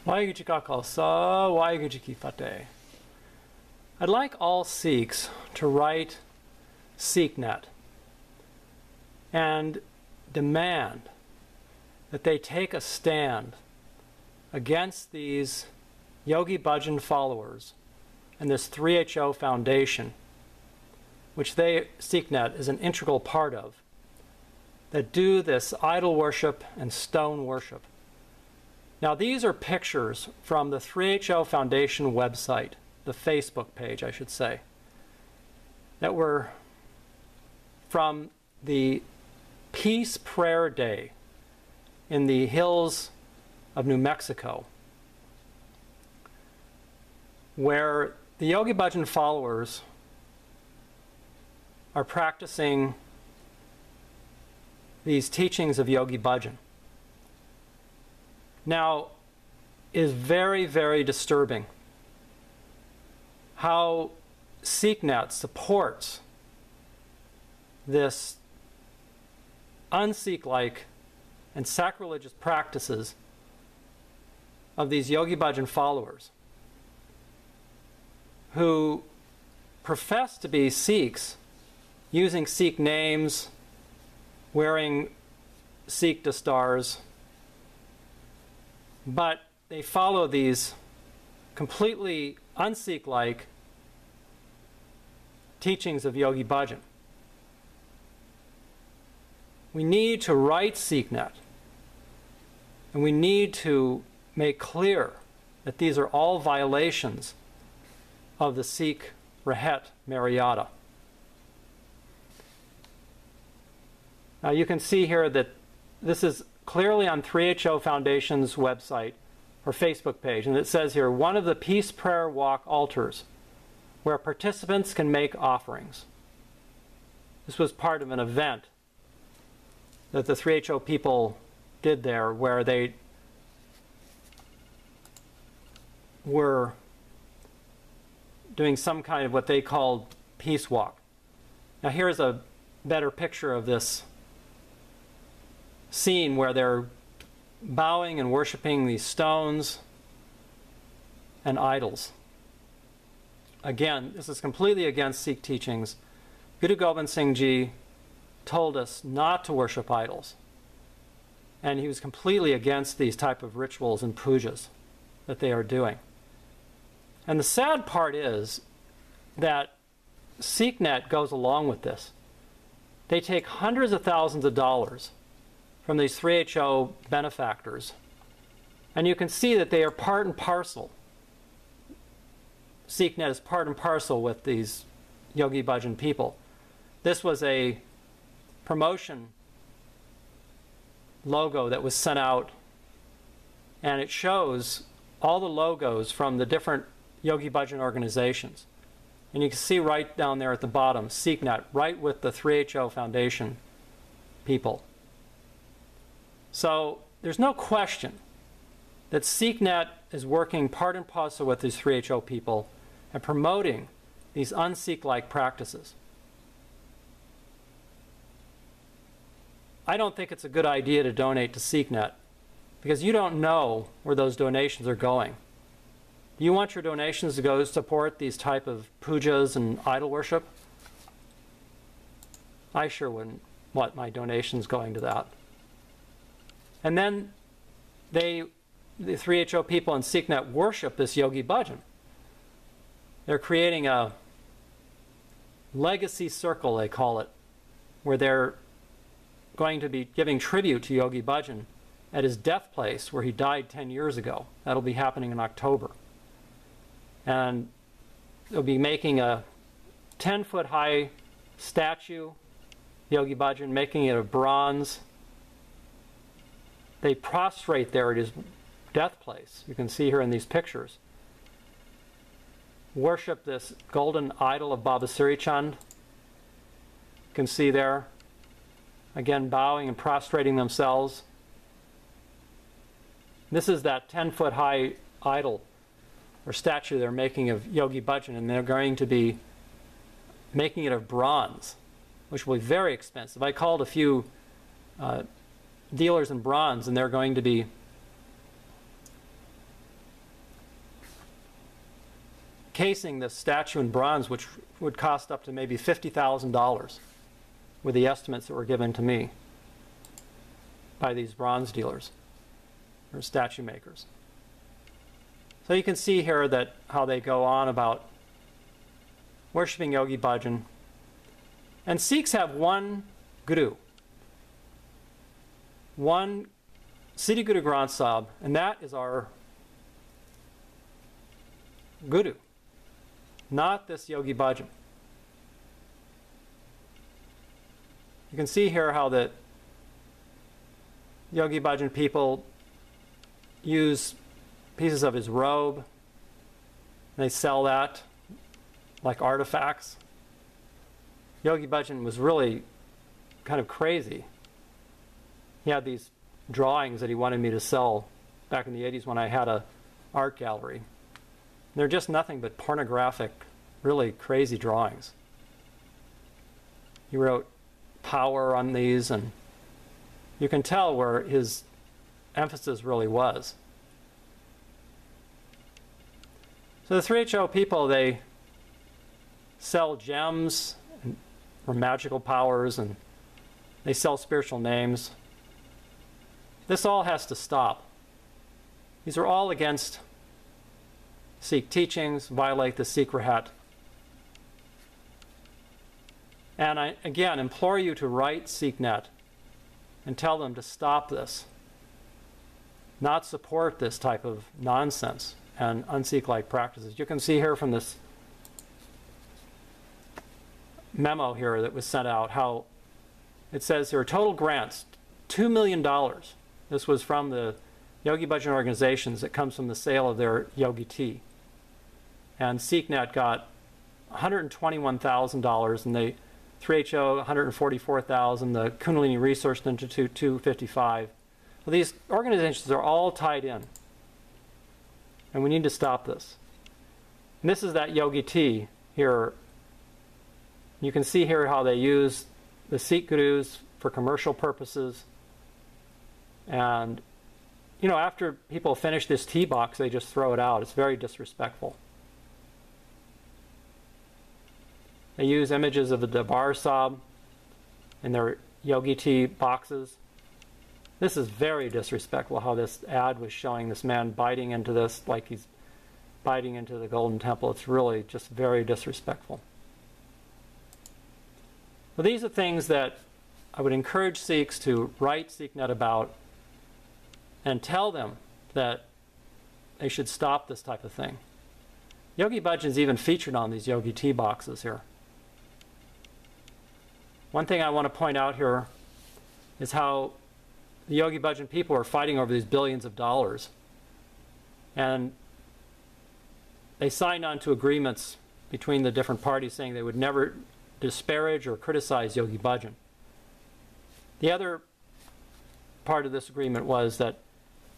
Waheguru Ji Ka Khalsa, Waheguru Ji Ki Fateh. I'd like all Sikhs to write SikhNet and demand that they take a stand against these Yogi Bhajan followers and this 3HO Foundation, which SikhNet is an integral part of, that do this idol worship and stone worship. Now, these are pictures from the 3HO Foundation website, the Facebook page, I should say, that were from the Peace Prayer Day in the hills of New Mexico, where the Yogi Bhajan followers are practicing these teachings of Yogi Bhajan. Now, it is very, very disturbing how SikhNet supports this un-Sikh-like and sacrilegious practices of these Yogi Bhajan followers who profess to be Sikhs, using Sikh names, wearing Sikh dastars, but they follow these completely un-Sikh-like teachings of Yogi Bhajan. We need to write SikhNet, and we need to make clear that these are all violations of the Sikh Rahat Maryada. Now you can see here that this is clearly on 3HO Foundation's website or Facebook page, and it says here, one of the Peace Prayer Walk altars where participants can make offerings. This was part of an event that the 3HO people did there, where they were doing some kind of what they called peace walk. Now here's a better picture of this scene where they're bowing and worshiping these stones and idols. Again, this is completely against Sikh teachings. Guru Gobind Singh Ji told us not to worship idols, and he was completely against these type of rituals and pujas that they are doing. And the sad part is that SikhNet goes along with this. They take hundreds of thousands of dollars from these 3HO benefactors, and you can see that they are part and parcel. SikhNet is part and parcel with these Yogi Bhajan people. This was a promotion logo that was sent out, and it shows all the logos from the different Yogi Bhajan organizations. And you can see right down there at the bottom, SikhNet, right with the 3HO Foundation people. So there's no question that SikhNet is working part and parcel with these 3HO people and promoting these un-Sikh-like practices. I don't think it's a good idea to donate to SikhNet, because you don't know where those donations are going. Do you want your donations to go support these type of pujas and idol worship? I sure wouldn't want my donations going to that. And then the 3HO people in SikhNet worship this Yogi Bhajan. They're creating a legacy circle, they call it, where they're going to be giving tribute to Yogi Bhajan at his death place where he died 10 years ago. That'll be happening in October. And they'll be making a 10-foot high statue, Yogi Bhajan, making it of bronze. They prostrate there at his death place. You can see here in these pictures. Worship this golden idol of Baba Sri Chand. You can see there, again, bowing and prostrating themselves. This is that 10-foot high idol or statue they're making of Yogi Bhajan, and they're going to be making it of bronze, which will be very expensive. I called a few dealers in bronze, and they're going to be casing this statue in bronze, which would cost up to maybe $50,000 with the estimates that were given to me by these bronze dealers or statue makers. So you can see here that how they go on about worshiping Yogi Bhajan. And Sikhs have one guru, one Siddhi Guru Granth Sahib, and that is our guru, not this Yogi Bhajan. You can see here how the Yogi Bhajan people use pieces of his robe. They sell that like artifacts. Yogi Bhajan was really kind of crazy. He had these drawings that he wanted me to sell back in the 80s when I had an art gallery. They're just nothing but pornographic, really crazy drawings. He wrote power on these, and you can tell where his emphasis really was. So the 3HO people, they sell gems or magical powers, and they sell spiritual names. This all has to stop. These are all against Sikh teachings, violate the Sikh Rahat. And I, again, implore you to write SikhNet and tell them to stop this, not support this type of nonsense and un-Sikh-like practices. You can see here from this memo here that was sent out how it says here, total grants, $2 million. This was from the Yogi Bhajan organizations. That comes from the sale of their yogi tea. And SikhNet got $121,000, and the 3HO $144,000, the Kundalini Research Institute $255,000. Well, these organizations are all tied in, and we need to stop this. And this is that yogi tea here. You can see here how they use the Sikh gurus for commercial purposes. And, you know, after people finish this tea box, they just throw it out. It's very disrespectful. They use images of the Dabar Sahib in their yogi tea boxes. This is very disrespectful, how this ad was showing this man biting into this like he's biting into the Golden Temple. It's really just very disrespectful. Well, these are things that I would encourage Sikhs to write SikhNet about and tell them that they should stop this type of thing. Yogi Bhajan is even featured on these yogi tea boxes here. One thing I want to point out here is how the Yogi Bhajan people are fighting over these billions of dollars. And they signed on to agreements between the different parties saying they would never disparage or criticize Yogi Bhajan. The other part of this agreement was that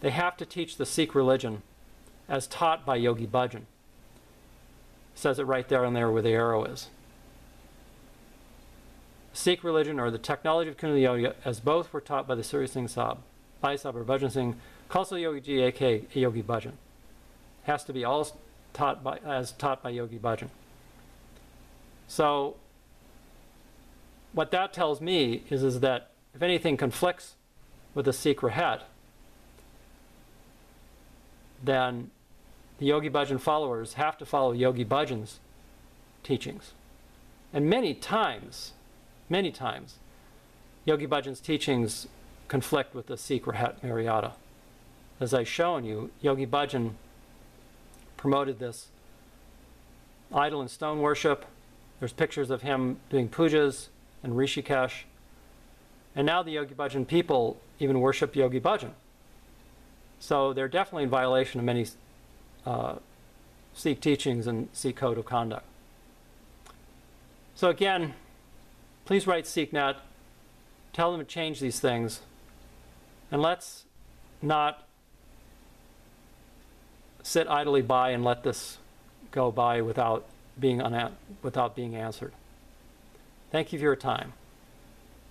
they have to teach the Sikh religion as taught by Yogi Bhajan. It says it right there and there where the arrow is. Sikh religion, or the technology of Kundalini Yoga, as both were taught by the Sri Singh Sahib, Bhai Sahib or Bhajan Singh, Khalsa Yogi Ji, aka Yogi Bhajan. Has to be all taught by, as taught by Yogi Bhajan. So what that tells me is that if anything conflicts with the Sikh Rahat, then the Yogi Bhajan followers have to follow Yogi Bhajan's teachings. And many times, Yogi Bhajan's teachings conflict with the Sikh Rahat Maryada. As I've shown you, Yogi Bhajan promoted this idol and stone worship. There's pictures of him doing pujas in Rishikesh. And now the Yogi Bhajan people even worship Yogi Bhajan. So they're definitely in violation of many Sikh teachings and Sikh code of conduct. So again, please write SikhNet, tell them to change these things, and let's not sit idly by and let this go by without being answered. Thank you for your time.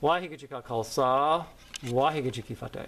Waheguru Ji Ka Khalsa, Waheguru Ji Ki Fateh.